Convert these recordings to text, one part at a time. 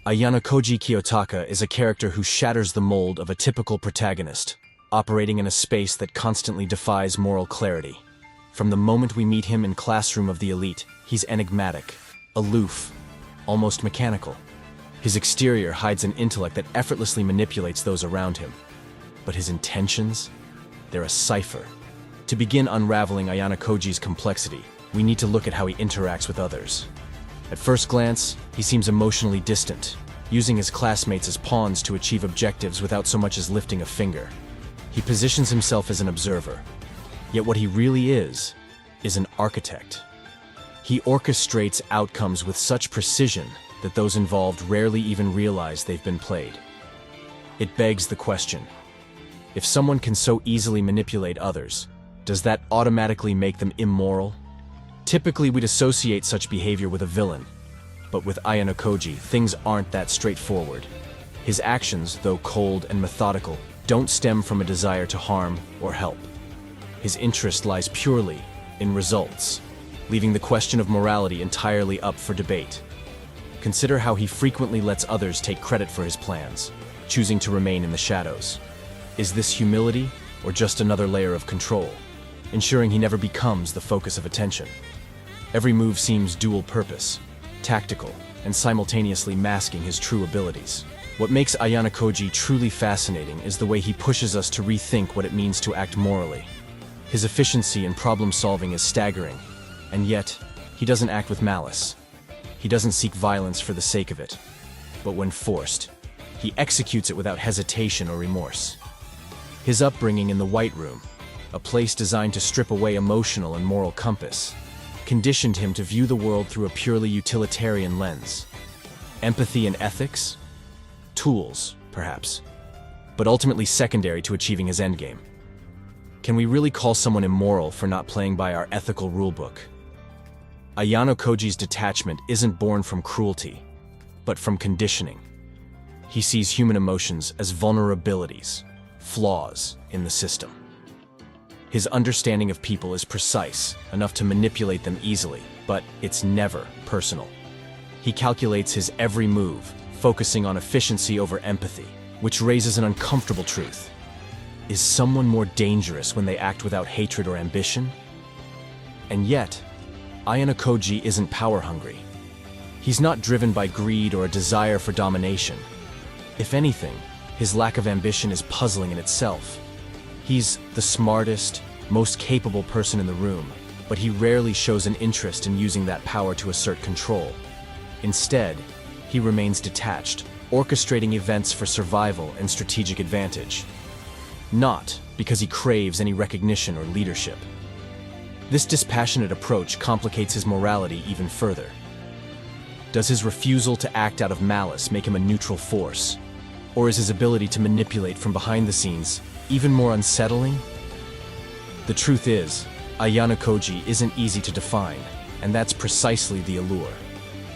Ayanokoji Kiyotaka is a character who shatters the mold of a typical protagonist, operating in a space that constantly defies moral clarity. From the moment we meet him in Classroom of the Elite, he's enigmatic, aloof, almost mechanical. His exterior hides an intellect that effortlessly manipulates those around him. But his intentions? They're a cipher. To begin unraveling Ayanokoji's complexity, we need to look at how he interacts with others. At first glance, he seems emotionally distant, using his classmates as pawns to achieve objectives without so much as lifting a finger. He positions himself as an observer. Yet what he really is an architect. He orchestrates outcomes with such precision that those involved rarely even realize they've been played. It begs the question, if someone can so easily manipulate others, does that automatically make them immoral? Typically, we'd associate such behavior with a villain, but with Ayanokoji, things aren't that straightforward. His actions, though cold and methodical, don't stem from a desire to harm or help. His interest lies purely in results, leaving the question of morality entirely up for debate. Consider how he frequently lets others take credit for his plans, choosing to remain in the shadows. Is this humility or just another layer of control, ensuring he never becomes the focus of attention? Every move seems dual purpose, tactical, and simultaneously masking his true abilities. What makes Ayanokoji truly fascinating is the way he pushes us to rethink what it means to act morally. His efficiency in problem-solving is staggering, and yet, he doesn't act with malice. He doesn't seek violence for the sake of it. But when forced, he executes it without hesitation or remorse. His upbringing in the White Room, a place designed to strip away emotional and moral compass, conditioned him to view the world through a purely utilitarian lens. Empathy and ethics? Tools, perhaps, but ultimately secondary to achieving his endgame. Can we really call someone immoral for not playing by our ethical rulebook? Ayanokoji's detachment isn't born from cruelty, but from conditioning. He sees human emotions as vulnerabilities, flaws in the system. His understanding of people is precise, enough to manipulate them easily, but it's never personal. He calculates his every move, focusing on efficiency over empathy, which raises an uncomfortable truth. Is someone more dangerous when they act without hatred or ambition? And yet, Ayanokoji isn't power-hungry. He's not driven by greed or a desire for domination. If anything, his lack of ambition is puzzling in itself. He's the smartest, most capable person in the room, but he rarely shows an interest in using that power to assert control. Instead, he remains detached, orchestrating events for survival and strategic advantage. Not because he craves any recognition or leadership. This dispassionate approach complicates his morality even further. Does his refusal to act out of malice make him a neutral force? Or is his ability to manipulate from behind the scenes even more unsettling? The truth is, Ayanokoji isn't easy to define, and that's precisely the allure.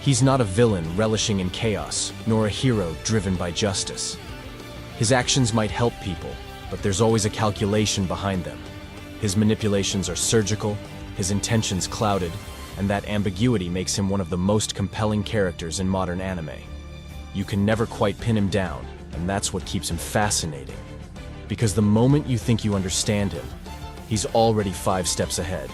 He's not a villain relishing in chaos, nor a hero driven by justice. His actions might help people, but there's always a calculation behind them. His manipulations are surgical, his intentions clouded, and that ambiguity makes him one of the most compelling characters in modern anime. You can never quite pin him down, and that's what keeps him fascinating. Because the moment you think you understand him, he's already 5 steps ahead.